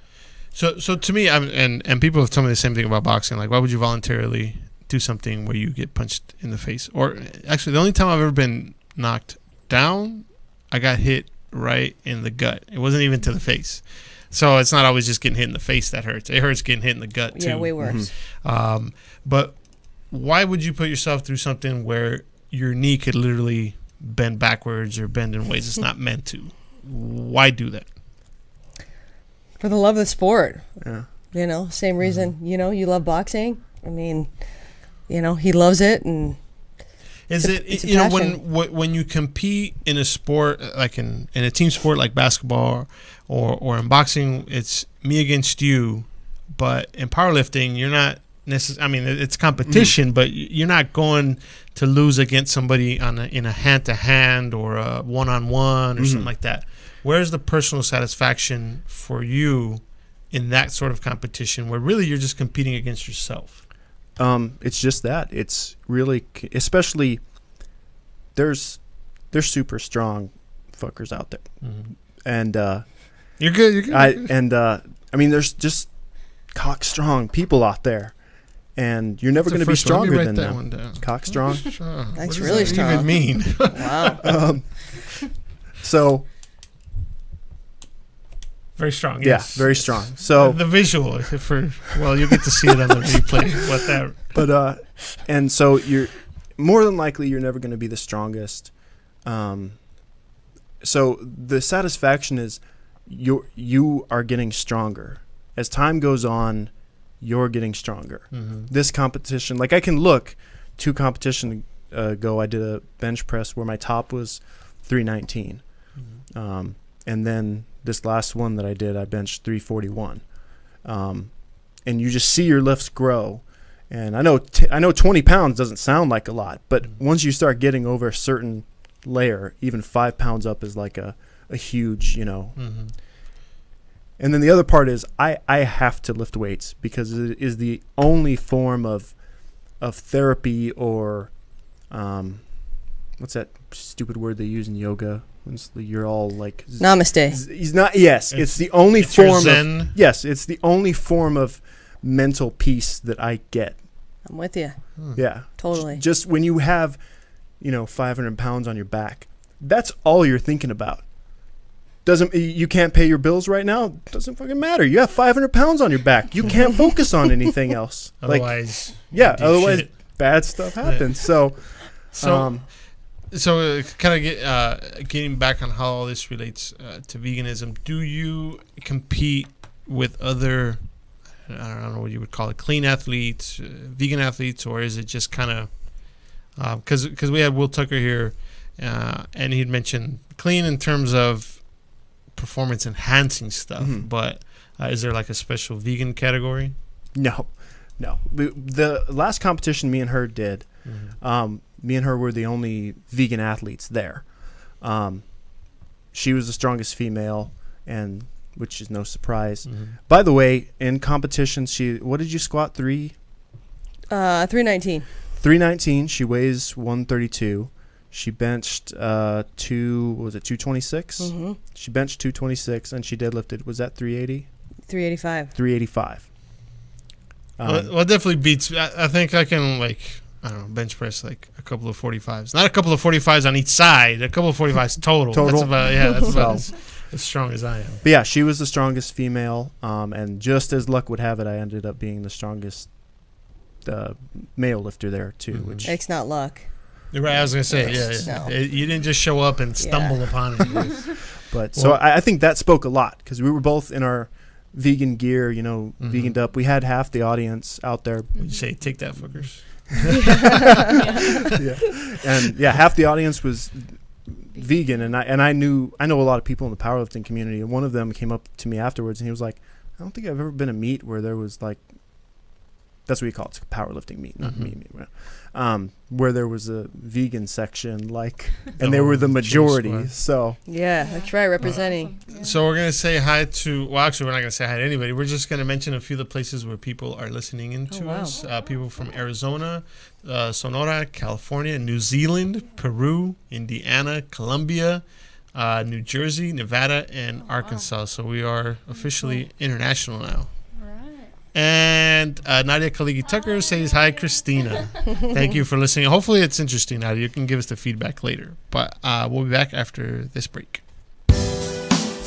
So to me, and people have told me the same thing about boxing. Like, why would you voluntarily do something where you get punched in the face? Or actually, the only time I've ever been knocked down, I got hit right in the gut. It wasn't even to the face. So it's not always just getting hit in the face that hurts. It hurts getting hit in the gut too. Yeah, way worse. But why would you put yourself through something where your knee could literally bend backwards or bend in ways it's not meant to? Why do that? For the love of the sport. Yeah. You know, same reason, you know, you love boxing. I mean, you know, he loves it, and is it's it a you know passion. when you compete in a sport like in a team sport like basketball or in boxing, it's me against you, but in powerlifting you're not necessarily, I mean, it's competition, but you're not going to lose against somebody in a hand-to-hand or a one-on-one or something like that. Where's the personal satisfaction for you in that sort of competition where really you're just competing against yourself? It's just that. It's really, especially, there's super strong fuckers out there. And you're good. I mean, there's just cock strong people out there. And you're never going to be stronger than them. Cock strong. That's really strong. Even mean? Wow. So very strong. Yeah, Yes. very strong. So the visual you get to see it on the replay. What that? But and so you're more than likely you're never going to be the strongest. So the satisfaction is you are getting stronger as time goes on. You're getting stronger. This competition, like I can look 2 competitions ago, I did a bench press where my top was 319. And then this last one that I did, I benched 341. And you just see your lifts grow. And I know 20 pounds doesn't sound like a lot, but once you start getting over a certain layer, even 5 pounds up is like a huge, you know. And then the other part is I have to lift weights because it is the only form of therapy or what's that stupid word they use in yoga? You're all like Namaste. He's not. Yes, it's the only form Zen. of. Yes, it's the only form of mental peace that I get. I'm with you. Yeah, Totally. Just when you have, 500 pounds on your back, that's all you're thinking about. You can't pay your bills right now? Doesn't fucking matter. You have 500 pounds on your back. You can't focus on anything else. Otherwise, otherwise bad stuff happens. Yeah. So kind of getting back on how all this relates to veganism. Do you compete with other, I don't know what you would call it, clean athletes, vegan athletes, or is it just kind of because we had Will Tucker here, and he'd mentioned clean in terms of performance enhancing stuff, but is there like a special vegan category? No. The last competition me and her did, me and her were the only vegan athletes there. She was the strongest female, and which is no surprise. By the way, in competition, what did you squat? 319. 319. She weighs 132. She benched 226? She benched 226, and she deadlifted, was that 380? 385. 385. Well, it definitely beats. I think I can, bench press like a couple of 45s. Not a couple of 45s on each side, a couple of 45s total. That's about as strong as I am. But yeah, she was the strongest female, and just as luck would have it, I ended up being the strongest male lifter there, too. Which It's not luck. You're right. I was gonna say, No. You didn't just show up and stumble upon it. But so I think that spoke a lot because we were both in our vegan gear, veganed up. We had half the audience out there. You say, take that, fuckers. And half the audience was vegan, and I know a lot of people in the powerlifting community, and one of them came up to me afterwards, and he was like, "I don't think I've ever been a meet where there was like That's what you call it. It's powerlifting meet, not meat. Where there was a vegan section, and they were the majority. So yeah, that's right, representing. So we're gonna say hi to. Well, actually, we're not gonna say hi to anybody. We're just gonna mention a few of the places where people are listening in to us. People from Arizona, Sonora, California, New Zealand, Peru, Indiana, Colombia, New Jersey, Nevada, and Arkansas. So we are officially international now. And Nadia Kaligi Tucker says, hi, Christina. Thank you for listening. Hopefully it's interesting, Nadia. You can give us the feedback later. But we'll be back after this break.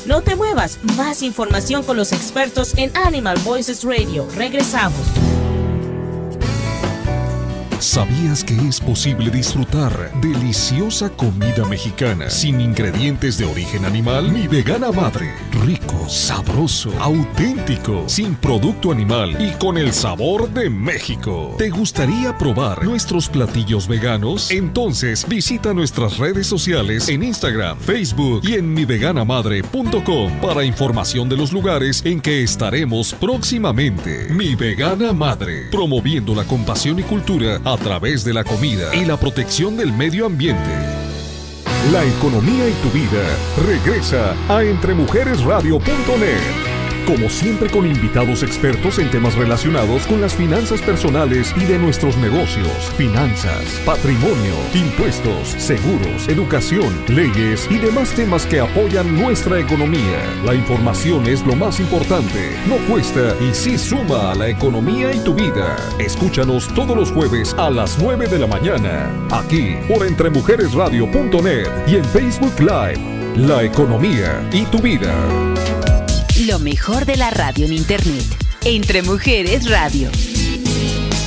No te muevas. Más información con los expertos en Animal Voices Radio. Regresamos. ¿Sabías que es posible disfrutar deliciosa comida mexicana sin ingredientes de origen animal? Mi Vegana Madre. Rico, sabroso, auténtico, sin producto animal y con el sabor de México. ¿Te gustaría probar nuestros platillos veganos? Entonces visita nuestras redes sociales en Instagram, Facebook y en miveganamadre.com para información de los lugares en que estaremos próximamente. Mi Vegana Madre, promoviendo la compasión y cultura a través de la comida y la protección del medio ambiente. La economía y tu vida regresa a entremujeresradio.net. Como siempre, con invitados expertos en temas relacionados con las finanzas personales y de nuestros negocios, finanzas, patrimonio, impuestos, seguros, educación, leyes y demás temas que apoyan nuestra economía. La información es lo más importante, no cuesta y sí suma a la economía y tu vida. Escúchanos todos los jueves a las 9 de la mañana, aquí por entremujeresradio.net y en Facebook Live. La economía y tu vida. Lo mejor de la radio en internet. Entre Mujeres Radio.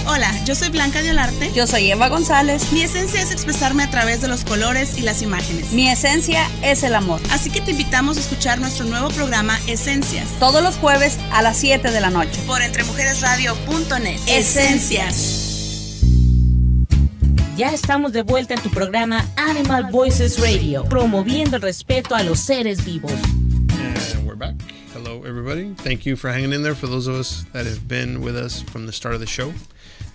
Hola, yo soy Blanca de Olarte. Yo soy Eva González. Mi esencia es expresarme a través de los colores y las imágenes. Mi esencia es el amor. Así que te invitamos a escuchar nuestro nuevo programa Esencias. Todos los jueves a las 7 de la noche. Por entremujeresradio.net. Esencias. Ya estamos de vuelta en tu programa Animal Voices Radio, promoviendo el respeto a los seres vivos. And we're back. Hello, everybody. Thank you for hanging in there for those of us that have been with us from the start of the show.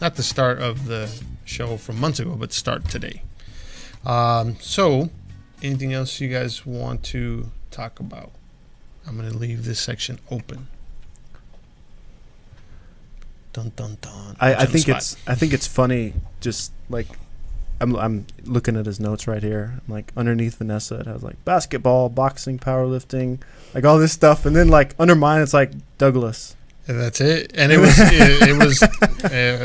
Not the start of the show from months ago, but the start today. So, anything else you guys want to talk about? I'm going to leave this section open. Dun, dun, dun. I think it's funny, just like I'm looking at his notes right here. I'm like, underneath Vanessa, it has like basketball, boxing, powerlifting, like all this stuff, and then like under mine, it's like Douglas. And that's it. And it was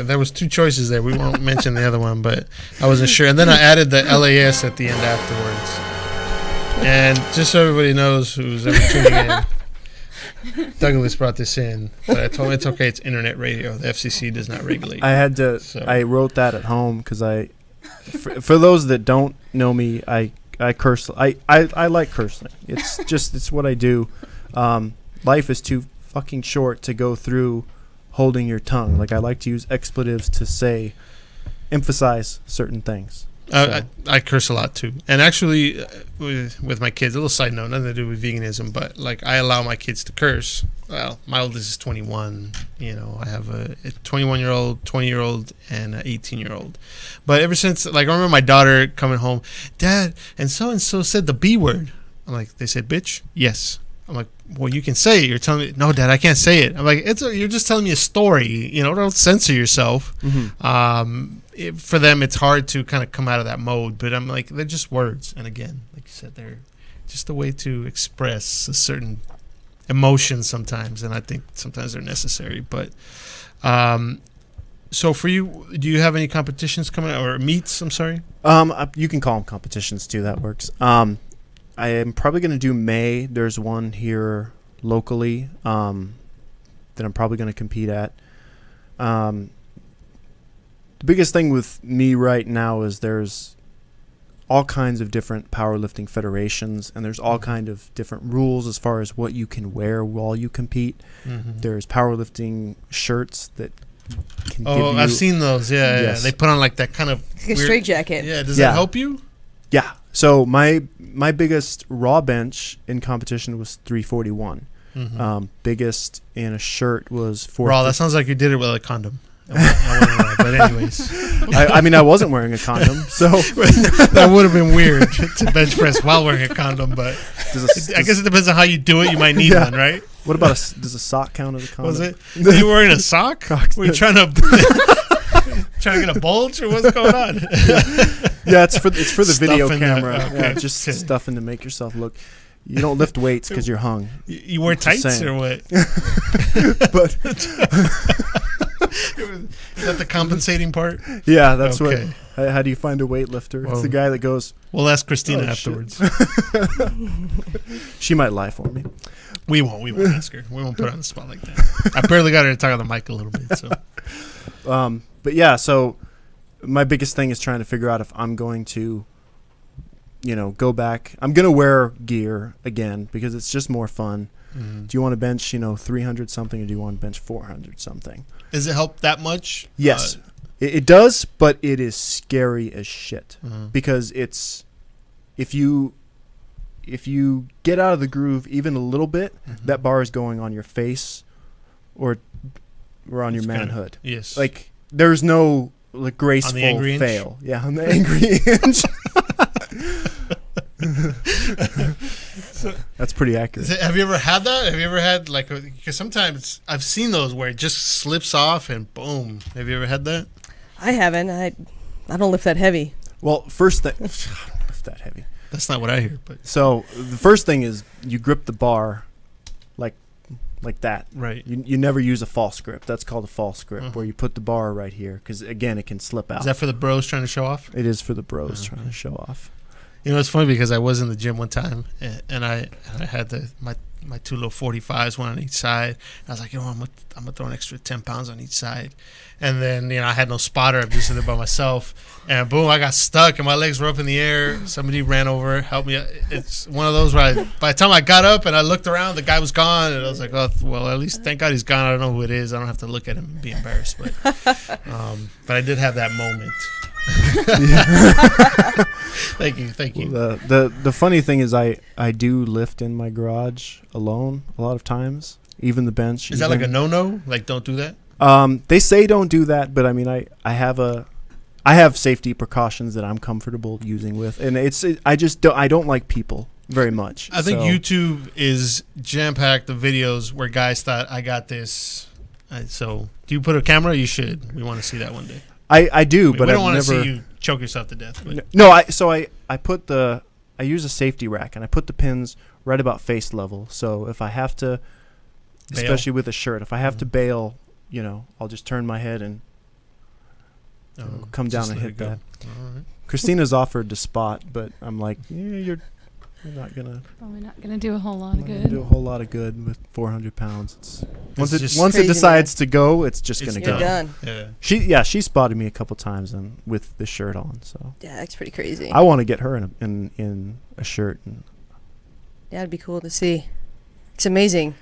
there was two choices there. We won't mention the other one, but I wasn't sure. And then I added the LAS at the end afterwards. And just so everybody knows who's ever tuning in, Douglas brought this in, but I told him it's okay. It's internet radio. The FCC does not regulate. I had to. So. I wrote that at home because for those that don't know me, I curse. I like cursing. It's what I do. Life is too fucking short to go through holding your tongue. Like, I like to use expletives to emphasize certain things. I curse a lot too, and actually with my kids, a little side note, nothing to do with veganism, but like I allow my kids to curse. Well, my oldest is 21. You know, I have a 21-year-old, 20-year-old, and an 18-year-old. But ever since, like, I remember my daughter coming home, Dad, and so said the B word. I'm like, they said bitch? Yes. I'm like, well, you can say it. You're telling me, no, Dad, I can't say it. I'm like, you're just telling me a story. You know, don't censor yourself. Mm-hmm. For them, it's hard to kind of come out of that mode. But I'm like, they're just words. And again, like you said, they're just a way to express a certain emotion sometimes. And I think sometimes they're necessary. But so for you, do you have any competitions coming out, or meets? I'm sorry. You can call them competitions too. That works. I am probably going to do May. There's one here locally that I'm probably going to compete at. The biggest thing with me right now is there's all kinds of different powerlifting federations, and there's all kind of different rules as far as what you can wear while you compete. Mm-hmm. There's powerlifting shirts that can give you... I've seen those. Yeah, yes. They put on like that kind of like a straight jacket. Yeah, does that help you? Yeah. So my biggest raw bench in competition was 341. Mm-hmm. Biggest in a shirt was 4. Raw. That sounds like you did it with a condom. But anyways, I mean, I wasn't wearing a condom, so that would have been weird to bench press while wearing a condom. But I guess it depends on how you do it. You might need one, right? What about does a sock count as a condom? Was it? Were you wearing a sock? Were you trying to get a bulge, or what's going on? Yeah, it's for the video camera. Okay. Yeah, just stuffing to make yourself look. You don't lift weights because you're hung. You wear tights or what? But is that the compensating part? Yeah, that's what. How do you find a weightlifter? Whoa. It's the guy that goes. We'll ask Christina afterwards. She might lie for me. We won't ask her. We won't put her on the spot like that. I barely got her to talk on the mic a little bit. So, but yeah, so my biggest thing is trying to figure out if I'm going to, go back. I'm gonna wear gear again because it's just more fun. Mm-hmm. Do you want to bench, 300 something, or do you want to bench 400 something? Does it help that much? Yes, it does, but it is scary as shit because it's if you get out of the groove even a little bit, that bar is going on your face or on your manhood. Yes, like there's no graceful fail. Yeah, on the angry inch. That's pretty accurate. Have you ever had that? Have you ever had because sometimes I've seen those where it just slips off and boom. Have you ever had that? I haven't. I don't lift that heavy. Well, first thing, I don't lift that heavy. That's not what I hear. But so the first thing is you grip the bar like that. Right. You never use a false grip. That's called a false grip, where you put the bar right here because again it can slip out. Is that for the bros trying to show off? It is for the bros trying to show off. It's funny because I was in the gym one time and I had my two little 45s, one on each side. I was like, I'm gonna throw an extra 10 pounds on each side. And then, I had no spotter. I'm just in there by myself. And boom, I got stuck and my legs were up in the air. Somebody ran over, helped me. It's one of those where by the time I got up and I looked around, the guy was gone. And I was like, oh, well, at least thank God he's gone. I don't know who it is. I don't have to look at him and be embarrassed. But I did have that moment. Thank you. Well, the funny thing is I do lift in my garage alone a lot of times, even the bench. Is that like a no? Like don't do that? They say don't do that, but I mean I have safety precautions that I'm comfortable using with, and I don't like people very much. I think YouTube is jam packed of videos where guys thought I got this. So do you put a camera? You should. We want to see that one day. I do, but we don't want to see you choke yourself to death. But. No, I use a safety rack and I put the pins right about face level. So if I have to, especially with a shirt, if I have to bail, I'll just turn my head and come down and hit that. All right. Christina's offered to spot, but I'm like, you're not gonna. Probably not gonna do a whole lot of good. Do a whole lot of good with 400 pounds. Once crazy, it decides to go, it's just gonna go. Done. Yeah. She spotted me a couple times with the shirt on. So yeah, that's pretty crazy. I want to get her in a shirt. Yeah, it'd be cool to see. It's amazing,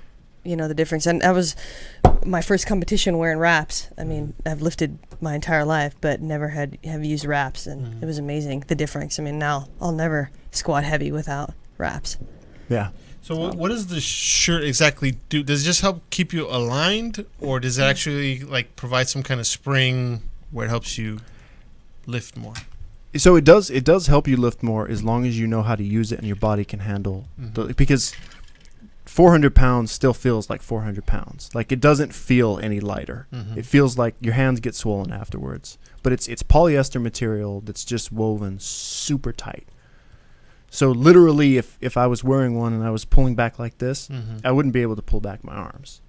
the difference. And that was my first competition wearing wraps. I mean, I've lifted my entire life, but never have used wraps, and it was amazing the difference. I mean, now I'll never squat heavy without wraps. Yeah. So what does the shirt exactly do? Does it just help keep you aligned, or does it actually provide some kind of spring where it helps you lift more? So it does help you lift more as long as you know how to use it and your body can handle because 400 pounds still feels like 400 pounds. Like it doesn't feel any lighter. It feels like your hands get swollen afterwards. But it's polyester material that's just woven super tight. So literally if I was wearing one and I was pulling back like this, I wouldn't be able to pull back my arms.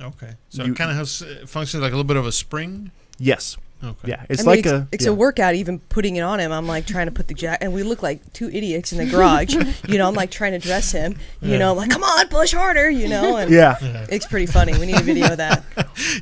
Okay. So it kind of functions like a little bit of a spring? Yes. Okay. Yeah, it's it's a workout. Even putting it on him, I'm like trying to put the jacket, and we look like two idiots in the garage. I'm like trying to dress him. I'm like, come on, push harder. And it's pretty funny. We need a video of that.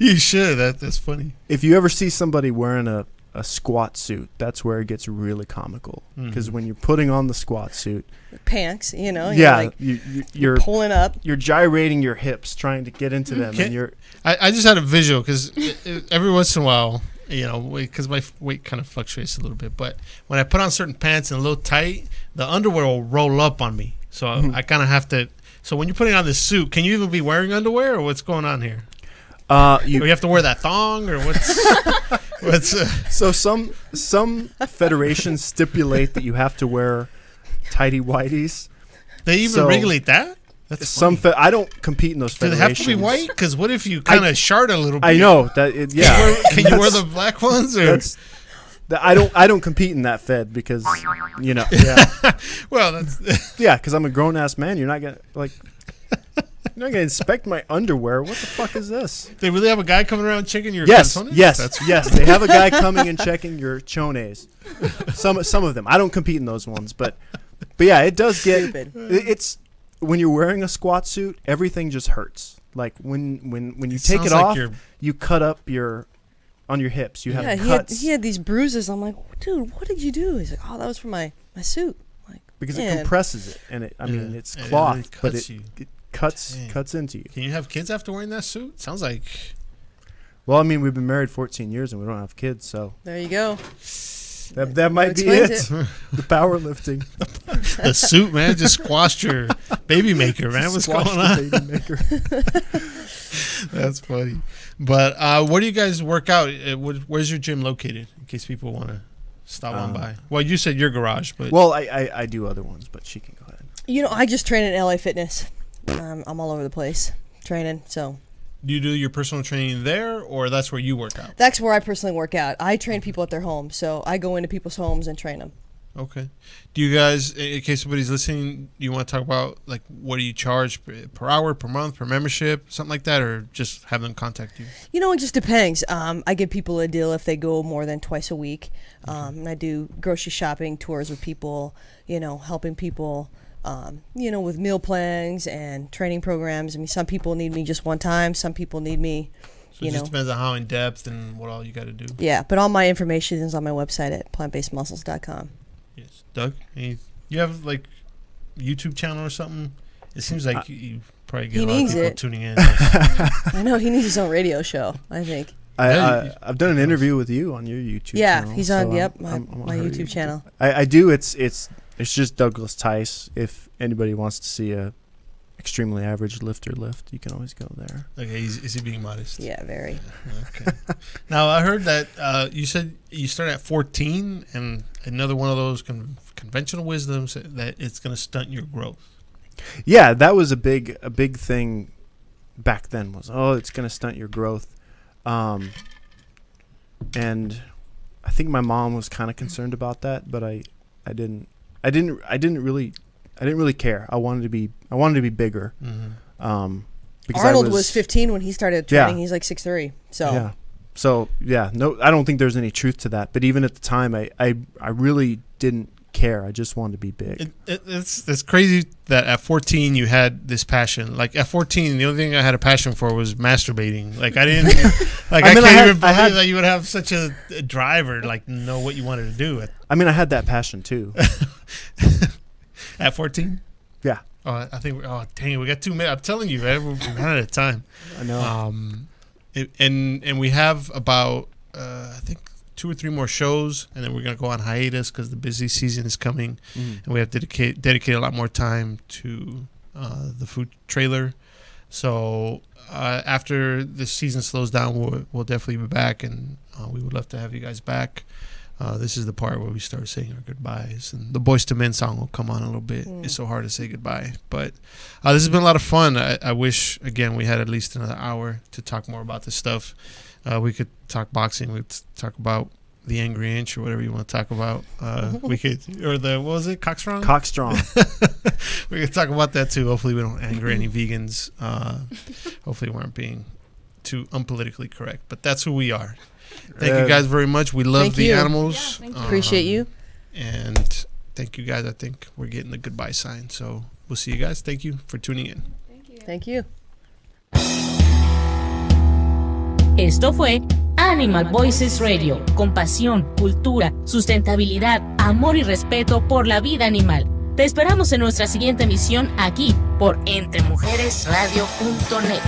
You should. That's funny. If you ever see somebody wearing a squat suit, that's where it gets really comical. Because when you're putting on the squat suit, pants, you're pulling up, you're gyrating your hips, trying to get into them, and I just had a visual because every once in a while. Because my weight kind of fluctuates a little bit. But when I put on certain pants and a little tight, the underwear will roll up on me. So I kind of have to. So when you're putting on this suit, can you even be wearing underwear or what's going on here? You have to wear that thong, or what's? So some federations stipulate that you have to wear tighty whiteys. They even regulate that. That's some. I don't compete in those federations. Do they have to be white? Because what if you kind of shard a little bit? I know that. Yeah. Can you wear the black ones? Or? I don't compete in that fed because Yeah. Well, that's yeah. Because I'm a grown ass man. You're not gonna You're not gonna inspect my underwear. What the fuck is this? They really have a guy coming around checking your calzones? Yes. They have a guy That's coming and checking your chones. Some of them. I don't compete in those ones, but yeah, it does get. It's when you're wearing a squat suit, everything just hurts. Like when you take it off, you cut up on your hips. You have cuts. He had these bruises. I'm like, dude, what did you do? He's like, oh, that was for my suit. Like, because it compresses it, and it's cloth, really but it cuts into you. Can you have kids after wearing that suit? Sounds like. Well, I mean, we've been married 14 years and we don't have kids, so there you go. That might be it. The powerlifting. The suit, man, just squashed your baby maker, man. What's going on? Baby maker. That's funny. But where do you guys work out? Where's your gym located? In case people want to stop on by. Well, you said your garage, but I do other ones, but she can go ahead. I just train at LA Fitness. I'm all over the place training. So. Do you do your personal training there, or that's where you work out? That's where I personally work out. I train people at their homes, so I go into people's homes and train them. Okay. Do you guys, in case somebody's listening, do you want to talk about, like, what do you charge per hour, per month, per membership, something like that, or just have them contact you? It just depends. I give people a deal if they go more than twice a week. And I do grocery shopping tours with people, helping people. With meal plans and training programs. I mean, some people need me just one time. Some people need me, So it just depends on how in depth and what all you got to do. Yeah, but all my information is on my website at plantbasedmuscles.com. Yes. Doug, you have, like, YouTube channel or something? It seems like you probably get a lot of people tuning in. I know. He needs his own radio show, I think. I've done an interview with you on your YouTube channel. Yeah, he's on, my YouTube channel. I do. It's just Douglas Tice. If anybody wants to see a extremely average lifter lift, you can always go there. Okay, is he being modest? Yeah, very. Yeah, okay. Now, I heard that you said you started at 14, and another one of those conventional wisdoms that it's going to stunt your growth. Yeah, that was a big thing back then. Was it's going to stunt your growth, and I think my mom was kind of concerned about that, but I didn't really care. I wanted to be bigger. Mm-hmm. Because Arnold was 15 when he started training. Yeah. He's like 6'3". So yeah. So yeah, no, I don't think there's any truth to that. But even at the time, I really didn't care. I just wanted to be big. It's crazy that at 14 you had this passion. Like at 14, the only thing I had a passion for was masturbating. Like I didn't, like I can't even believe that you would have such a drive or like know what you wanted to do. I mean, I had that passion too. At 14? Yeah. I think. Dang it, we got 2 minutes. I'm telling you, man, we're running out of time. I know. And we have about I think 2 or 3 more shows, and then we're gonna go on hiatus because the busy season is coming, and we have to dedicate a lot more time to the food trailer. So after the season slows down, we'll definitely be back, and we would love to have you guys back. This is the part where we start saying our goodbyes, and the Boyz II Men song will come on a little bit. It's so hard to say goodbye, but this has been a lot of fun. I wish, again, we had at least another hour to talk more about this stuff. We could talk boxing. We could talk about the Angry Inch or whatever you want to talk about. We could, or what was it, Cockstrong? Cockstrong. We could talk about that too. Hopefully we don't anger any vegans. Hopefully we aren't being too unpolitically correct, but that's who we are. Thank you guys very much. We love the animals. Yeah, appreciate you. And thank you guys. I think we're getting the goodbye sign. So we'll see you guys. Thank you for tuning in. Thank you. Esto fue Animal Voices Radio, con pasión, cultura, sustentabilidad, amor y respeto por la vida animal. Te esperamos en nuestra siguiente emisión aquí por entremujeresradio.net.